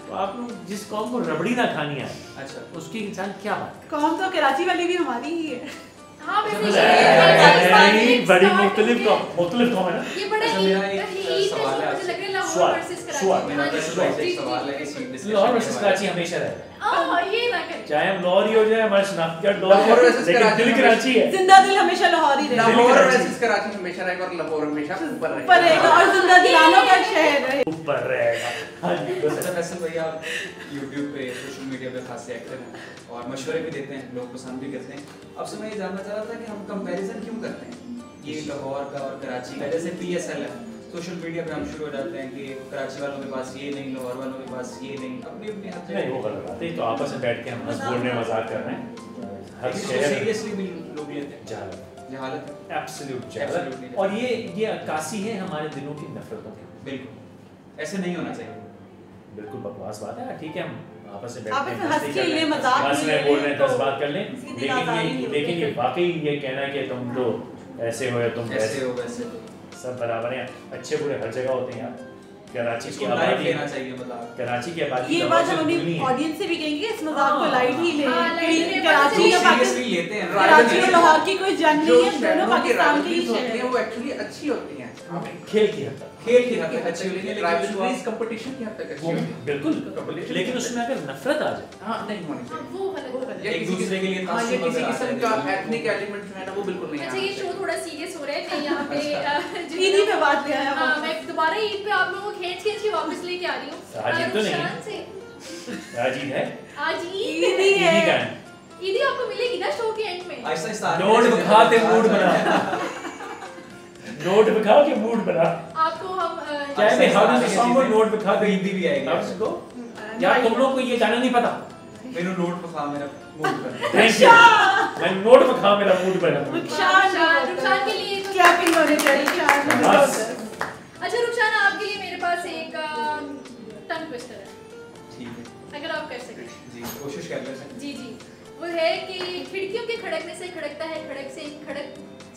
तो आप लोग जिस कौम को रबड़ी ना खानी है, अच्छा, उसकी इंसान क्या बात कौम तो कराची वाली भी हमारी ही है। हाँ बड़ी मुख्तलिफ कौम है ना। ये बड़ा अच्छा, मेरा एक ईद सवाल है मुझे लग रहा है लाहौर सवाल, वर्सेस सवाल। मेरा कराची। वैसे भाई से एक सवाल है इसी डिस्कशन लाहौर वर्सेस कराची हमेशा रहेगा, ये ना करें। चाहे हम लाहौर ही हो जाए, हमारे शनाख्तियात लाहौर लाहौर versus लेकिन कराची दिल हमेशा- कराची है। जिंदा दिल हमेशा लाहौर ही रहेगा, लाहौर कराची। वर्सेस कराची हमेशा रहेगा और लाहौर हमेशा ऊपर ऊपर रहेगा और जिंदा दिलानों का शहर है। ऊपर रहेगा। हाँ जी, बस अच्छा फैसल भैया आप YouTube पे सोशल मीडिया पे खास एक्टिव हैं और मशवरे भी देते हैं, लोग पसंद भी करते हैं। आपसे मैं ये जानना चाह रहा था कि हम कंपैरिजन क्यों करते हैं ये लाहौर का और कराची का? जैसे PSL है, सोशल मीडिया पे हम शुरू हो जाते हैं कि कराची वालों के पास ये नहीं, लाहौर वालों के पास ये नहीं, अपनी अपनी हर नहीं वो गलत बात है, तो आपस में बैठ के हम हंस बोल रहे हैं, मजाक कर रहे हैं। हर शहर सीरियसली भी लोग लेते हैं जहालत, जहालत है। Absolute Absolutely. जहालत। और ये अक्कासी है हमारे दिलों की नफरतों की। बिल्कुल ऐसे नहीं होना चाहिए। बिल्कुल बकवास बात है, ठीक है हम आपस में आप बैठते हैं, इसमें हंस मस्ती के कर रहे लिए हैं, मजाक हंस के रहे हैं, बोल रहे हैं, लिए 10 बात कर लें, इसकी दिल आज़ादी नहीं होती लेकिन ये है। वाकई ये कहना कि तुम तो ऐसे हो या तुम ऐसे वैसे हो वैसे हो, सब बराबर हैं, अच्छे बुरे हर जगह होते हैं यार। कराची की इसको लाइट आबादी, लेना चाहिए मतलब। कराची की आबादी ये का बात बहुत हम अपनी दुगनी है। ऑडियंस से भी कहेंगे, इस मजाक को लाइट ही ले। हाँ, light ले, कराची जो या पाकिस्तान, सीरियसली लेते हैं कराची और लाहौर की कोई जंग जो नहीं है, दोनों शहरों की पाकिस्तान के ही rivalries होती शहर हैं हैं। वो एक्चुअली अच्छी होती हैं। खेल की हद तक खेल की हद तक अच्छी होती है, लेकिन राइवलरीज कंपटीशन की हद तक अच्छी वो होती है। बिल्कुल, Competition लेकिन उसमें अगर नफरत आ जाए, हाँ नहीं होनी चाहिए। वो गलत बात है। या एक दूसरे के लिए हाँ, ये तासुब किसी अगर आ किस्म जाए का तो- एथनिक एलिमेंट जो है ना वो बिल्कुल नहीं अच्छा आना ये शो चाहिए। थोड़ा सीरियस हो रहा है, मैं यहाँ पे ईदी पे बात ले आया हाँ वो। मैं दोबारा ईद पे आप लोगों को खींच खींच के वापस लेके आ रही हूँ। आज ईद तो नहीं है। रुखसान से आज ईद है, आज ईद ईदी ईदी का है। है। ईदी आपको मिलेगी ना शो के एंड में। आहिस्ता आहिस्ता आगे नोट चले दिखा के जाते मूड हैं। बना, नोट दिखा के मूड बना। आपको हम क्या है हाउ डू सॉन्ग को नोट दिखा तो के ईदी भी आएगी। आप इसको यार तुम लोग को ये गाना नहीं पता। मेनू नोट बखा मेरा मूड कर। थैंक यू, मैं नोट दिखा मेरा मूड बना। रुखसान के लिए तो क्लैपिंग होनी चाहिए शायद। बस। अच्छा रुखसान आपके लिए मेरे पास एक टंग ट्विस्टर है, ठीक है अगर आप कर सकें। जी, कोशिश कर लेते हैं। जी जी वो है कि खिड़कियों के खड़कने से खड़कता है खड़क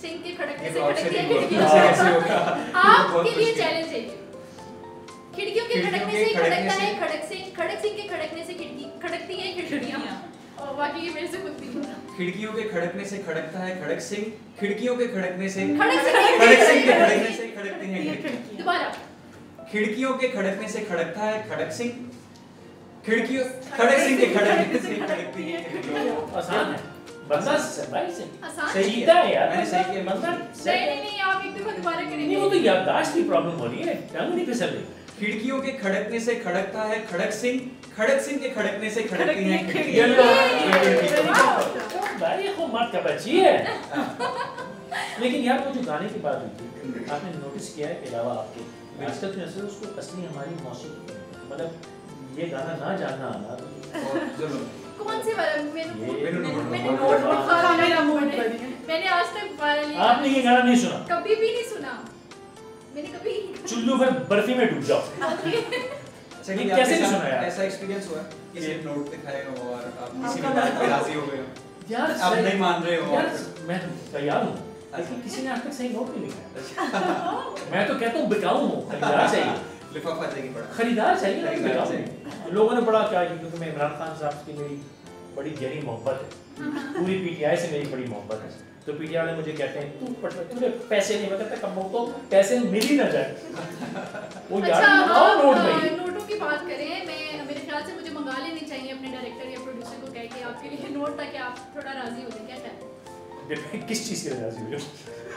सिंह के खड़कने ये से तो आपसे खड़कती है नहीं खिड़कियां। हुआ, ऐसे होगा। आपके लिए चैलेंज है ये। खिड़कियों के खिड़कियों खड़कने के से खड़कने खड़कता है से- खड़क सिंह के खड़कने से खड़कती हैं खिड़कियां। और बाकी ये मेरे से खुद भी नहीं। खिड़कियों के खड़कने से खड़कता है खड़क सिंह, खिड़कियों के खड़कने से खड़क सिंह खड़क सिंह के खड़कने से खड़कती हैं खिड़कियां। दोबारा खिड़कियों के खड़कने से खड़कता है खड़क सिंह, खिड़कियों खड़क सिंह के खड़कने से खड़कती हैं खिड़कियां। आसान है, बंदा भाई से आसान सही है। सीधा है यार, मैंने सही किया। बंदा नहीं आप एक दफा दोबारा नहीं, करेंगे। वो तो याददाश्त की प्रॉब्लम हो रही है, टंग नहीं फिसल रही। खिड़कियों के खड़कने से खड़कता है खड़क सिंह के खड़कने से खड़कती हैं खिड़कियां। खिड़कियां। भाई ये मत का बच्ची है। लेकिन यार वो जो गाने की बात हुई थी, आपने नोटिस किया है कि अलावा आपके आजकल जो है उसको असली हमारी मौसीकी, मतलब ये गाना ना जानना आना और जरूर कौन से वाला मैंने मैंने नोट नोट लिखा हाँ, मेरा मेरा मूड मूड है। बनी है। मैंने आज तक आपने ये गाना नहीं सुना। कभी भी नहीं सुना, मैंने कभी चुल्लू पर बर्फी में डूब जाओ। अच्छा, ये कि कैसे आपके नहीं साथ सुना यार? ऐसा एक्सपीरियंस हुआ है किसी ने नोट दिखाए हो और आप किसी ने आपका बात पे राजी हो गए हो, यार आप नहीं मान रहे हो यार और- मैं तैयार हूँ, लेकिन किसी ने आज तक सही नोट नहीं लिखा। मैं तो कहता हूँ बिकाऊ हूँ, खरीदार चाहिए, लिफाफा देगी पड़ा। खरीदार चाहिए ना, खरीदार बिकाऊ चाहिए। हूँ। लोगों ने पढ़ा क्या, क्योंकि मैं इमरान खान साहब की मेरी बड़ी गहरी मोहब्बत है, पूरी पीटीआई से मेरी बड़ी मोहब्बत है, तो पीटीआई वाले मुझे कहते हैं तुझे पैसे नहीं, मैं कहता कब तो पैसे मिल ही ना जाए। वो यार अच्छा लगाओ नोट भाई। नोटों की बात करें, मैं मेरे ख्याल से मुझे मंगा लेनी चाहिए अपने डायरेक्टर या प्रोड्यूसर को कह के आपके लिए नोट, ताकि आप थोड़ा राजी हो जाए। क्या कहते हैं? किस चीज के राजी हुए?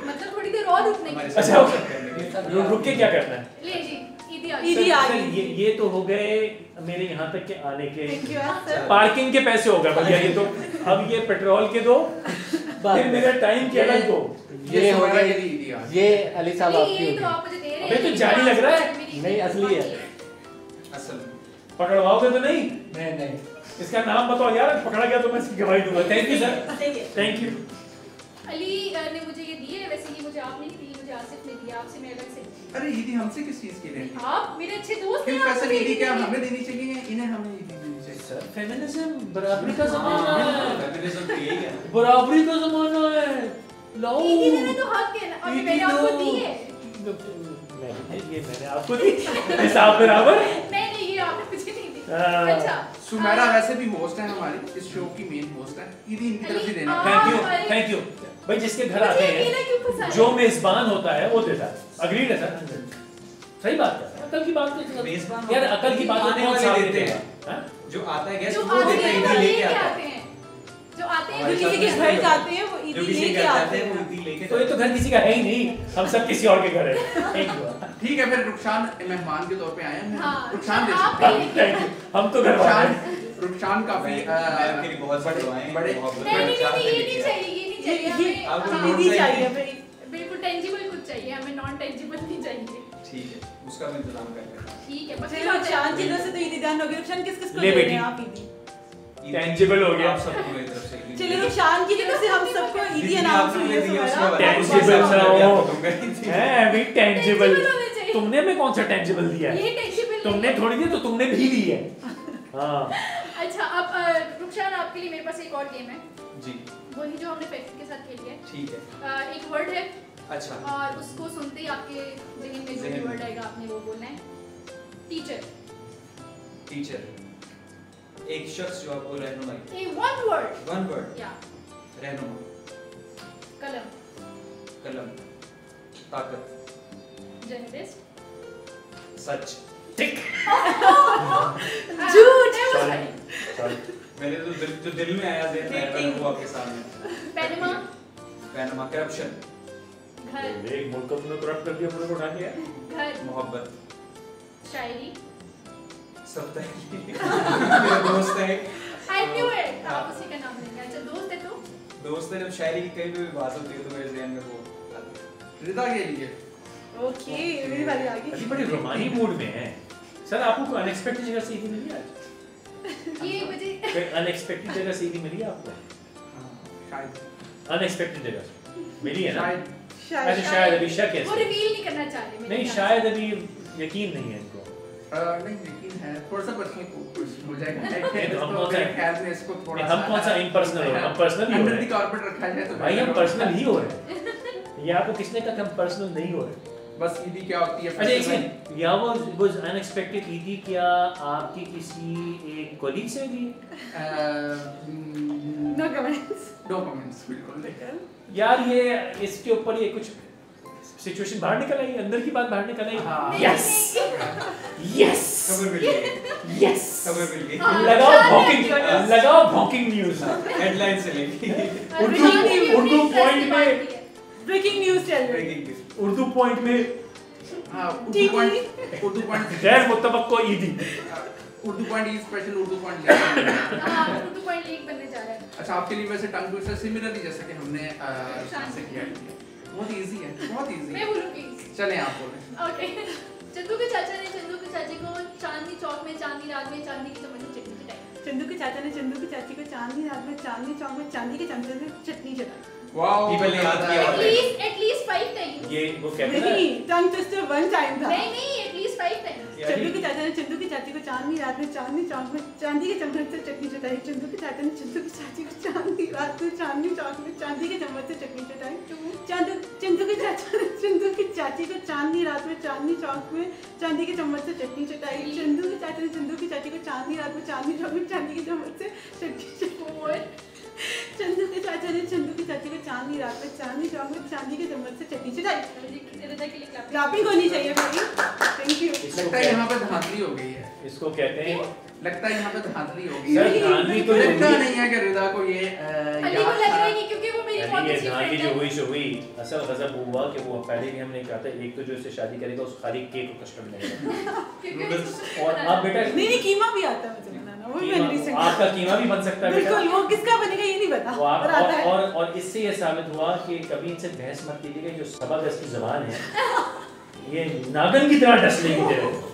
मतलब थोड़ी देर और रुकने हमारे की। साथ अच्छा, बात करने के लिए। रुक के क्या करना है? ले जी ईदी आ ईदी गई। आ सर, गई। ये तो हो गए मेरे यहाँ तक के आने के थैंक यू सर। पार्किंग के पैसे हो गए भैया, ये तो अब ये पेट्रोल के दो, फिर मेरा टाइम के अलग दो। ये ये हो हमारा गई, ये ईदी आ गई। ये अली साहब नहीं, आपकी ये तो होगी। आप मुझे दे रहे हैं। अबे तो जाली लग रहा है। मेरी नहीं, असली है। असल पकड़वाओगे तो नहीं? नहीं इसका नाम बताओ यार, पकड़ा गया तो मैं इसकी गवाही दूंगा। थैंक यू सर, सही है। Thank you. अली ने मुझे ये दी है, वैसे ये मुझे आपने नहीं दी, मुझे आसिफ ने दिया, आपसे मैं अलग से। अरे ईदी हमसे किस चीज की लेनी? आप मेरे अच्छे दोस्त क्यों हैं, आपको फैसल ईदी क्या देनी है। हमें देनी चाहिए या इन्हें हमें ईदी देनी चाहिए? सर फेमिनिज्म बराबरी का जमाना है, फेमिनिज्म तो यही है। बराबरी का जमाना है। लाओ ईदी देना तो हक है ना, और ईदी मैंने आपको दो। दी है। मैंने आपको दी, हिसाब बराबर। नहीं ये आपने मुझे नहीं दी। अच्छा सुमेरा वैसे भी होस्ट है हमारी इस शो की मेन होस्ट है ईदी इनकी तरफ से देना थैंक यू भाई जिसके घर आते हैं जो मेजबान होता है वो देता है अग्रीड है सर सही बात है अकल की बात मेजबान यार अकल की बात आने वाले सामने देते देगा हैं जो आता है गेस्ट जो वो देता है ईदी लेके आता आते है हैं जो आते हैं जो किसी के घर जाते हैं वो जो ईदी किसी के लेके घर आते जाते हैं वो हैं। ईदी लेके तो ये तो घर किसी का है ही नहीं हम सब किसी और के घर है Thank you. ठीक है फिर रुखसान मेहमान के तौर पे आए हैं हाँ, रुखसान दे आप सकते हैं Thank you. हम तो घर वाले हैं। रुखसान काफी मैं आपके लिए बहुत सारे दुआएं बड़े नहीं ये नहीं चाहिए ये हमें आपको हाँ, नोट ईदी चाहिए? चाहिए भाई। बिल्कुल टेंजिबल कुछ चाहिए हमें नॉन टेंजिबल नहीं चाहिए ठीक है उसका भी इंतजाम कर लेते हैं ठीक है चलो रुखसान की तरफ से तो ईदी दान हो गई। रुखसान किस किस को ले दे रहे बेटी। हैं आप ईदी? Tangible हो गया। आप सबको मेरी तरफ से ईदी चलिए दे रुखसान की तरफ से हम सबको ईदी जितनी अनाउंस आपने हुई है दी है सुमेरा। उसके बाद Tangible आपको ना हो। आपको दूंगा ही नहीं। है अभी टेंजिबल Tangible होने चाहिए। तुमने में कौन सा टेंजिबल दिया है ये टेंजिबल तुमने थोड़ी दी तो तुमने भी ली है हाँ अच्छा अब रुखसान आपके लिए मेरे पास एक और गेम है जी वही जो हमने फैक्ट्री के साथ खेली है ठीक है एक वर्ड है अच्छा और उसको सुनते ही आपके ज़हन में जो ज़हन में। वर्ड आएगा आपने वो बोलना है टीचर टीचर एक शख्स जो आपको रहनुमाई ए वन वर्ड वन वर्ड या रहनुमा कलम कलम ताकत जर्नलिस्ट सच टिक झूठ सॉरी मैंने तो दिल में आया ज़हन में आया वो आपके सामने पैनमा पैनमा करप्शन घर एक मुल्क को तुमने करप्ट कर दिया पूरे को उठा दिया घर मोहब्बत शायरी सब तक मेरा दोस्त है आई न्यू इट आप उसी का नाम लेंगे अच्छा दोस्त है तो दोस्त है जब शायरी की कहीं भी बात होती है तो मेरे ज़हन में वो आता है। रिदा के लिए ओके मेरी बारी आ गई। अभी बड़े रोमानी मूड में है सर आपको कोई अनएक्सपेक्टेड जगह से ईदी मिली आज ये मुझे कोई अनएक्सपेक्टेड जगह से ईदी मिली आपको शायद अनएक्सपेक्टेड जगह से मिली है ना शायद अच्छा शायद अभी शक है वो रिवील नहीं करना चाह रहे मेरे नहीं ख्याल शायद अभी यकीन नहीं है इनको नहीं लेकिन है थोड़ा सा पर्सनल हो जाएगा नहीं, तो हम तो कौन सा- मेरे ख्याल में इसको थोड़ा नहीं, हम कौन सा impersonal हो रहे हैं? हम personal ही हो अंडर रहे द हैं। कारपेट रखा जाए तो भाई हम better पर्सनल ही हो रहे हैं ये आपको किसने कहा कि हम पर्सनल नहीं हो रहे बस ईदी क्या होती है अच्छा एक सेकंड या वो अनएक्सपेक्टेड ईदी क्या आपकी किसी एक कोलीग से दी नो कमेंट्स। नो कमेंट्स बिल्कुल यार ये इसके ऊपर ये कुछ सिचुएशन बाहर निकल आई अंदर की बात बाहर निकल आई हाँ। यस यस खबर मिल गई यस खबर मिल गई हाँ। लगाओ भॉकिंग न्यूज़ हेडलाइन से लेके उर्दू पॉइंट में ब्रेकिंग न्यूज़ चल रही है। ब्रेकिंग न्यूज़ उर्दू पॉइंट में हाँ उर्दू पॉइंट गैर मुतबक को ईदी उर्दू पॉइंट ये स्पेशल उर्दू पॉइंट लेके हां उर्दू पॉइंट लीक बनने जा रहा है अच्छा आपके लिए वैसे टंग ट्विस्टर सिमिलरली जैसा कि हमने से किया बहुत इजी है बहुत इजी मैं है बोलूंगी चलें आप बोलें ओके चंदू के चाचा ने चंदू के चाची को चांदनी चौक में चांदनी रात में चांदी की चम्मच से चटनी चटाई चंदू के चाचा ने चंदू की चाची को चांदनी रात में चांदनी चौक में चांदी के चमचे से चटनी चटाई। वाओ People ने याद किया होता है। एटलीस्ट 5 टाइम्स ये वो कहते हैं नहीं टंग ट्विस्टर वन टाइम था। नहीं एटलीस्ट 5 टाइम्स चंदू के चाचा ने चंदू की चाची को चांदनी रात में चांदनी चौक में चांदी के चम्मच से चटनी चटाई। चंदू के चाचा ने चंदू की चाची को चांदनी रात में चांदनी चौक में चांदी के चम्मच से चटनी चटाई। चंदू के चाचा ने चंदू की चाची को चांदनी रात में चांदनी चौक में चांदी के चम्मच से चटनी चटाई। चंदू के चाचा ने चंदू की चाची को चांदनी रात में चांदनी चौक में चांदी के चम्मच से चटनी चटाई। चंदू के चाचा ने चंदू की चाची को चांदनी रात में चांदनी चौक में चांदी के चम्मच से चटनी चटाई। रिदा के लिए क्लैप क्लैपिंग होनी चाहिए भाई। Thank you. लगता है यहाँ पे धांधली हो गई है इसको कहते हैं लगता है यहाँ पे धांधली हो गई सर है धांधली तो लगता होगी। नहीं है कि रिदा को ये अली को लग रहा है कि क्योंकि वो मेरी बहुत यानी ये अच्छी धांधली फ्रेंड जो है हुई सो हुई असल गजब हुआ कि वो पहले भी हमने कहा था एक तो जो इससे शादी करेगा उस खाली केक को कस्टम मिलेगा क्योंकि उसको और आप बेटा नहीं कीमा भी आता है मुझे बनाना वो भी मैंने कीमा recent आपका कीमा भी बन सकता है बेटा बिल्कुल वो किसका बनेगा ये नहीं पता वो आप पर आता है। और इससे ये साबित हुआ कि कभी इनसे बहस मत कीजिएगा जो सवा गज की ज़बान है ये नागन की तरह डस लेगी तेरे को।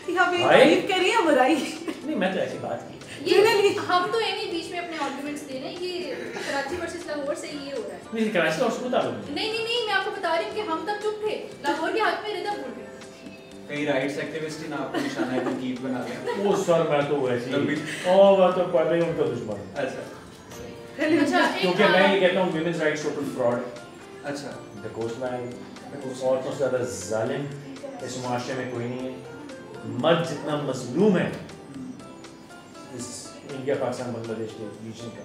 यहाँ पे भाई। तारीफ करिए बुराई नहीं मैं तो ऐसी बात की ये हम तो यही बीच में अपने आर्गुमेंट्स दे रहे हैं कि कराची वर्सेस लाहौर से ये हो रहा है नहीं कराची का उसको ताल्लुक नहीं नहीं मैं आपको बता रही हूँ कि हम तब चुप थे लाहौर के हाथ में रिदा बोल रही कहीं राइट्स एक्टिविस्ट ने आपको निशाना है गीत बना लिया वो सर मैं तो वैसे लंबी- ही और मैं तो पहले ही उनका दुश्मन हूं। अच्छा अच्छा क्योंकि मैं ये कहता हूँ वुमेन्स राइट्स टोटल फ्रॉड अच्छा द कोस्ट लाइन औरतों से ज़्यादा जालिम इस मुआशरे में कोई नहीं है मर्द जितना मजलूम है इस इंडिया पाकिस्तान बांग्लादेश के रीजन का,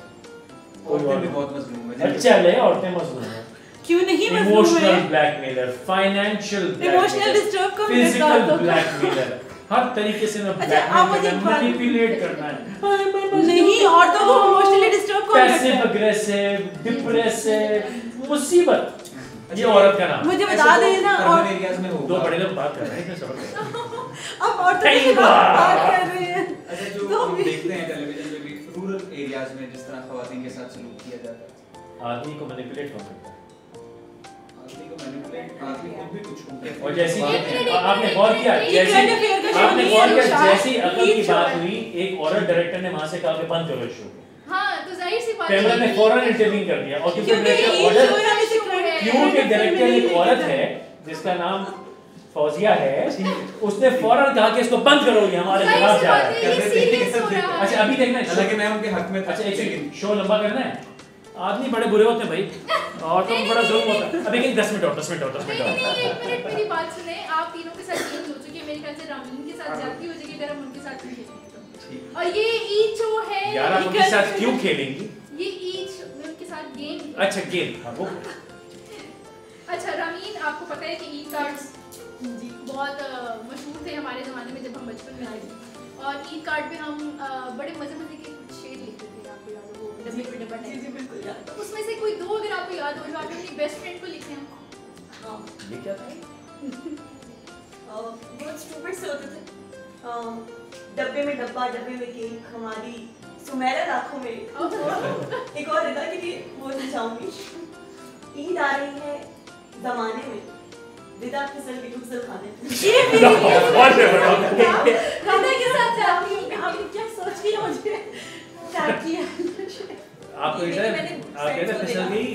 औरतें भी बहुत मजलूम है। अच्छा ले औरतें मजलूम हैं, क्यों नहीं मजलूम इमोशनल है? ब्लैकमेलर, फाइनेंशियल इमोशनल डिस्टर्ब को फिजिकल ब्लैकमेलर, हर तरीके से ना अच्छा, आप मुझे ब्लैकमेल करना, मैनिपुलेट करना है। नहीं, औरतों को इमोशनली डिस्टर्ब कौन करता पैसिव है? अग्रेसिव, डिप्रेसिव, मुसीबत, ये औरत का नाम। मुझे बता देना। और अर्बन एरियाज में दो होगा। बड़े लोग बात कर रहे हैं, समझ रहे हैं? अब औरतों के खिलाफ बात कर रहे हैं। अच्छा, जो तो हम भी- देखते हैं टेलीविजन पे भी रूरल एरियाज में जिस तरह खवातीन के साथ सलूक किया जाता है, आदमी को मैनिपुलेट कौन करता है? आदमी को मैनिपुलेट, आदमी खुद भी कुछ होते हैं। और जैसी एक मिनट, आपने गौर किया, एक जैसे करंट अफेयर का शो आपने नहीं गौर है, किया, शायद जैसी अकल की ईद शो बात है। हुई, एक औरत डायरेक्टर ने वहां से कहा कि बंद करो शो, हाँ, तो जाहिर सी बात कैमरा है ने कि फौरन ये इंटरवीन कर दिया। और क्योंकि क्योंकि डायरेक्टर ये ऑर्डर, शो है, हमें सिखाया है। क्योंकि डायरेक्टर एक औरत है जिसका नाम फौजिया है, उसने फौरन कहा कि इसको बंद करो, ये हमारे जाहिर खिलाफ सी जा बात रहा है, है। ये सीरियस हो रहा है। अच्छा अभी देखना है हालांकि मैं उनके हक में था। अच्छा एक सेकंड, शो लंबा करना है, आदमी बड़े बुरे होते हैं भाई, औरतों को बड़ा जुल्म होता है। अभी 10 मिनट और 10 मिनट और 10 मिनट नहीं और नहीं, एक मिनट मेरी बात सुने। आप तीनों के साथ गेम हो चुकी है, मेरे ख्याल से रामीन के साथ जाती हो जाएगी अगर हम उनके साथ नहीं खेलेंगे तो। और ये ईद जो है, यार आप उनके साथ क्यों खेलेंगी? ये ईद में उनके साथ गेम। अच्छा गेम, हाँ वो अच्छा रामीन, आपको पता है कि ईद कार्ड्स बहुत मशहूर थे हमारे ज़माने में जब हम बचपन में थे, और ईद कार्ड पे हम बड़े मज़े मज़े के कुछ शेर लिखते थे, आपको याद हो वो डब्बे पे डब्बा जी जी बिल्कुल याद तो उसमें से कोई दो अगर आपको याद हो जो आपने अपनी बेस्ट फ्रेंड को लिखे हैं। हाँ ये क्या था? बहुत स्टूपिड से होते थे। डब्बे में डब्बा, डब्बे में केक, हमारी सुमेरा लाखों में। एक और रिदा के लिए बोलना चाहूंगी, ईद आ रही है जमाने में, रिदा फिसल के फिसल खाने। राधा के साथ जाती हूँ। आपने क्या सोच लिया मुझे? क्या किया? आपको ये इधर मैंने आप कहते friends को फिसल देखा। गई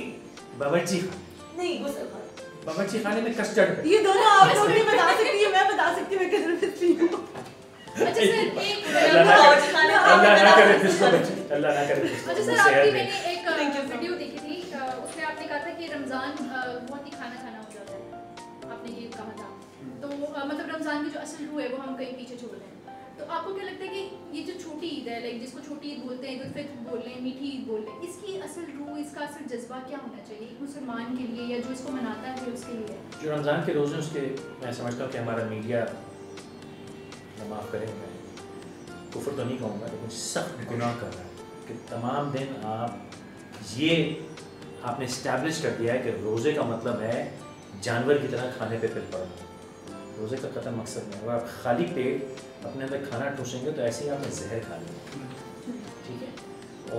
बावर्ची नहीं गुस्सा खाना। बावर्ची खाने में कस्टर्ड पे। ये दोनों आप लोग नहीं बता सकती है, मैं बता सकती हूँ, मैं किधर फिसली हूँ। अच्छा सर, एक अल्लाह ना और करे, खाना अल्लाह ना करे आप फिसल बता बच्ची, अल्लाह ना करे फिसल। अच्छा सर, सेहत आपकी में। मैंने एक Thank you, sir. वीडियो देखी थी, उसमें आपने कहा था कि रमज़ान बहुत ही खाना खाना हो जाता है, आपने ये कहा था। तो मतलब रमज़ान की जो असल रूह है वो हम कहीं पीछे छोड़ रहे हैं। तो आपको क्या लगता है कि ये जो छोटी ईद है, लाइक जिसको छोटी ईद बोलते हैं, ईद उल फित्र बोल रहे हैं, मीठी ईद बोल रहे हैं, इसकी असल रूह, इसका असल जज्बा क्या होना चाहिए एक मुसलमान के लिए या जो इसको मनाता है उसके लिए? जो रमज़ान के रोज़े उसके मैं समझता हूँ कि हमारा मीडिया, माफ़ करेंगे मैं कुफर तो नहीं कहूँगा, लेकिन सख्त गुनाह कर रहा है कि तमाम दिन आप ये आपने इस्टेब्लिश कर दिया है कि रोज़े का मतलब है जानवर की तरह खाने पे पिल पड़ना। रोज़े का कतई मकसद नहीं है। अगर आप खाली पेट अपने अंदर खाना ठूसेंगे तो ऐसे ही आपने जहर खा लिया, ठीक है।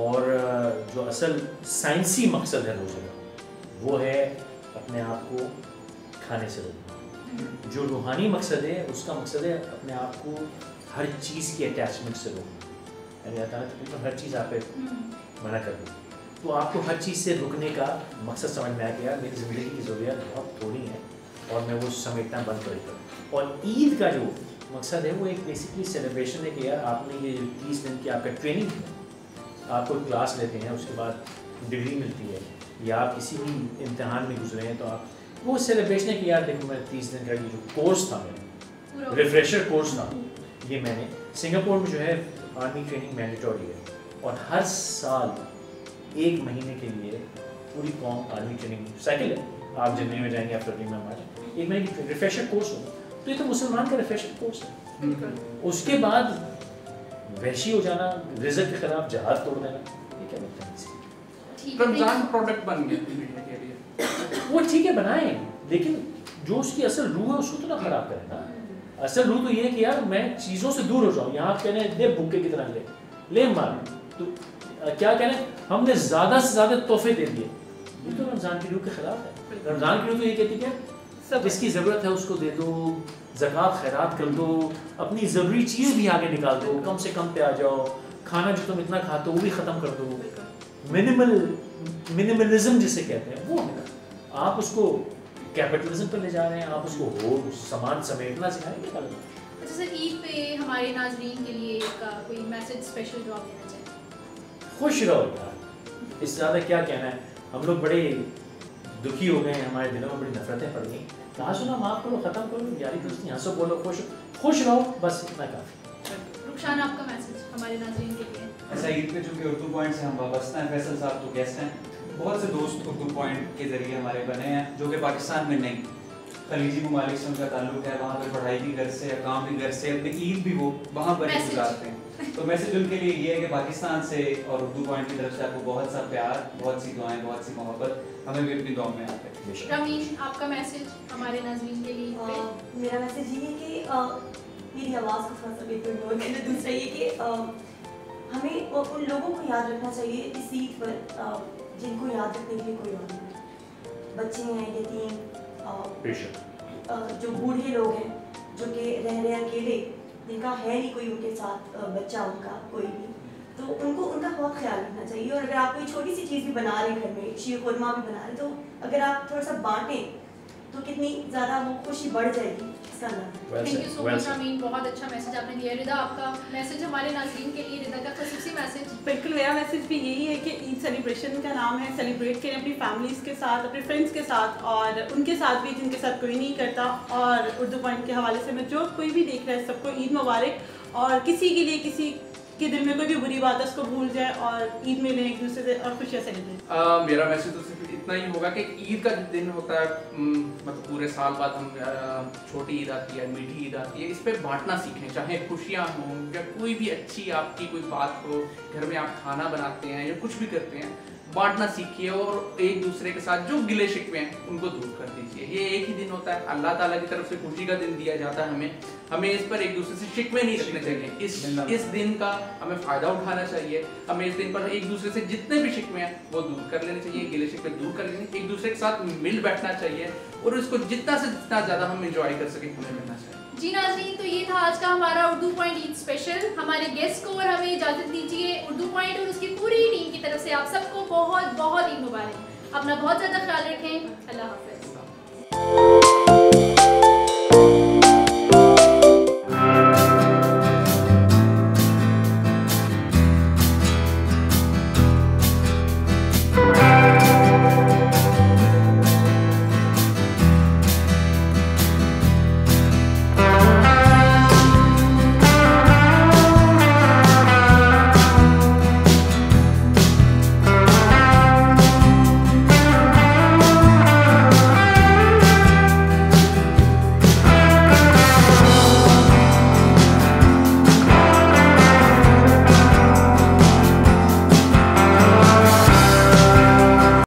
और जो असल साइंसी मकसद है रोज़े का वो है अपने आप को खाने से रोकना। जो रूहानी मकसद है उसका मकसद है अपने आप को हर चीज़ की अटैचमेंट से रोकना, यानी अल्लाह ताला तकरीबन हर चीज़ आप पे मना कर दी, तो आपको हर चीज़ से रुकने का मकसद समझ में आ गया। मेरी ज़िंदगी की ज़रूरियात बहुत थोड़ी हैं और मैं वो समेटना बंद कर देता हूँ। और ईद का जो मकसद है वो एक बेसिकली सेलिब्रेशन है कि यार आपने ये 30 दिन की आपका ट्रेनिंग है, आप कोई क्लास लेते हैं, उसके बाद डिग्री मिलती है, या आप किसी भी इम्तहान में गुजरे हैं तो आप वो सेलिब्रेशन है कि यार देखो मैं 30 दिन का ये जो कोर्स था मेरा रिफ्रेशर कोर्स था, ये मैंने सिंगापुर में जो है आर्मी ट्रेनिंग मैंडेटरी है और हर साल 1 महीने के लिए पूरी कौम आर्मी ट्रेनिंग साइकिल है, आप जनवरी में जाएंगे, आप फरवरी में मार्च, 1 महीने की रिफ्रेशर कोर्स होगा। तो ये तो मुसलमान का रिफ्रेशर कोर्स है। उसके बाद वहशी हो जाना, रिज़्क के खिलाफ जहाद तोड़ देना, ये क्या लगता है इसकी? ठीक है, रमजान प्रोडक्ट बन गया मीडिया के लिए। वो ठीक है बनाएं, लेकिन जो उसकी असल रूह है उसको तो ना खराब करें ना। असल रूह तो ये है कि यार मैं चीज़ों से दूर हो जाऊँ। यहाँ आप कह रहे हैं दे भूखे की तरह ले मार, तो क्या कह रहे हैं हमने ज़्यादा से ज़्यादा तोहफे दे दिए, ये तो रमज़ान की रूह के खिलाफ है। रमज़ान की रूह तो ये कहती है जिसकी ज़रूरत है उसको दे दो, ज़कात खैरात कर दो, अपनी ज़रूरी चीज़ भी आगे निकाल दो, कम से कम पे आ जाओ, खाना जो तुम इतना खाते हो वो भी ख़त्म कर दो, मिनिमलिज्म जिसे कहते हैं वो है। आप उसको कैपिटलिज्म पर ले जा रहे हैं, आप उसको हो सामान समेटना सिखाएंगे क्या? अच्छा सर, ईद पे हमारे नाजरीन के लिए कोई मैसेज स्पेशल जो आप देना चाहें? खुश रहो यार, इससे ज़्यादा क्या कहना है। हम लोग बड़े दुखी हो गए हैं, हमारे दिलों में बड़ी नफरतें पड़ गई। कहा सुना माफ़ करो, ख़त्म करो, यारी दोस्ती, हंसो बोलो, खुश रहो, बस इतना काफ़ी। रुखसाना, आपका मैसेज हमारे नाज़रीन के लिए? ऐसा ईद पे चूँकि उर्दू पॉइंट से हम वाबस्ता हैं, फैसल साहब तो गेस्ट हैं, बहुत से दोस्त उर्दू पॉइंट के ज़रिए हमारे बने हैं जो कि पाकिस्तान में नहीं, खलीजी ममालिक से उनका ताल्लुक है, वहाँ पे पढ़ाई भी घर से, काम भी घर से, अपनी ईद भी वो वहाँ पर ही गुजारते हैं। तो मैसेज उनके लिए ये है कि पाकिस्तान से और उर्दू पॉइंट की तरफ से आपको बहुत सा प्यार, बहुत सी दुआएं, बहुत सी मोहब्बत, हमें भी अपनी दुआ में आते हैं। रमीश, आपका मैसेज हमारे नाज़रीन के लिए? मेरा मैसेज ये है कि मेरी आवाज़ को थोड़ा सा बिल्कुल इग्नोर करें। दूसरा ये कि हमें उन लोगों को याद रखना चाहिए इस ईद पर जिनको याद रखने के लिए कोई और नहीं, बच्चे हैं, यतीम, जो बूढ़े लोग हैं, जो कि रह रहे अकेले, जिनका है नहीं कोई उनके साथ बच्चा उनका कोई भी, तो उनको उनका बहुत ख्याल रखना चाहिए। और अगर आप कोई छोटी सी चीज़ भी बना रहे घर में, शीर खुरमा भी बना रहे, तो अगर आप थोड़ा सा बांटें तो कितनी ज़्यादा वो खुशी बढ़ जाएगी। थैंक यू सो मच अमीन, बहुत अच्छा मैसेज आपने दिया। रिदा, आपका मैसेज हमारे नाज़रीन के लिए, रिदा का खसूसी मैसेज? बिल्कुल, मेरा मैसेज भी यही है कि ईद सेलिब्रेशन का नाम है, सेलिब्रेट करें अपनी फैमिलीज़ के साथ, अपने फ्रेंड्स के साथ और उनके साथ भी जिनके साथ कोई नहीं करता। और उर्दू पॉइंट के हवाले से मैं जो कोई भी देख रहा है सबको ईद मुबारक, और किसी के लिए किसी के दिल में कोई भी बुरी बात है उसको भूल जाए और ईद में लें एक दूसरे से और खुशियाँ सेलिब्रेट। मेरा मैसेज तो सिर्फ इतना ही होगा कि ईद का जो दिन होता है, मतलब पूरे साल बाद हम छोटी ईद आती है, मीठी ईद आती है, इस पर बांटना सीखें, चाहे खुशियाँ हों या कोई भी अच्छी आपकी कोई बात हो, घर में आप खाना बनाते हैं या कुछ भी करते हैं, बांटना सीखिए और एक दूसरे के साथ जो गिले शिकवे हैं उनको दूर कर दीजिए। ये एक ही दिन होता है, अल्लाह ताला की तरफ से खुशी का दिन दिया जाता है हमें इस पर एक दूसरे से शिकवे नहीं रखने चाहिए। इस दिन का हमें फ़ायदा उठाना चाहिए, हमें इस दिन पर एक दूसरे से जितने भी शिकवे हैं वो दूर कर लेने चाहिए, गिले शिकवे दूर कर लेने, एक दूसरे के साथ मिल बैठना चाहिए और उसको जितना से जितना ज़्यादा हम इंजॉय कर सकें हमें मिलना चाहिए। जी नाज़रीन, तो ये था आज का हमारा उर्दू पॉइंट ईद स्पेशल। हमारे गेस्ट को और हमें इजाज़त दीजिए। उर्दू पॉइंट और उसकी पूरी टीम की तरफ से आप सबको बहुत बहुत ईद मुबारक। अपना बहुत ज़्यादा ख्याल रखें। अल्लाह हाफ़िज़।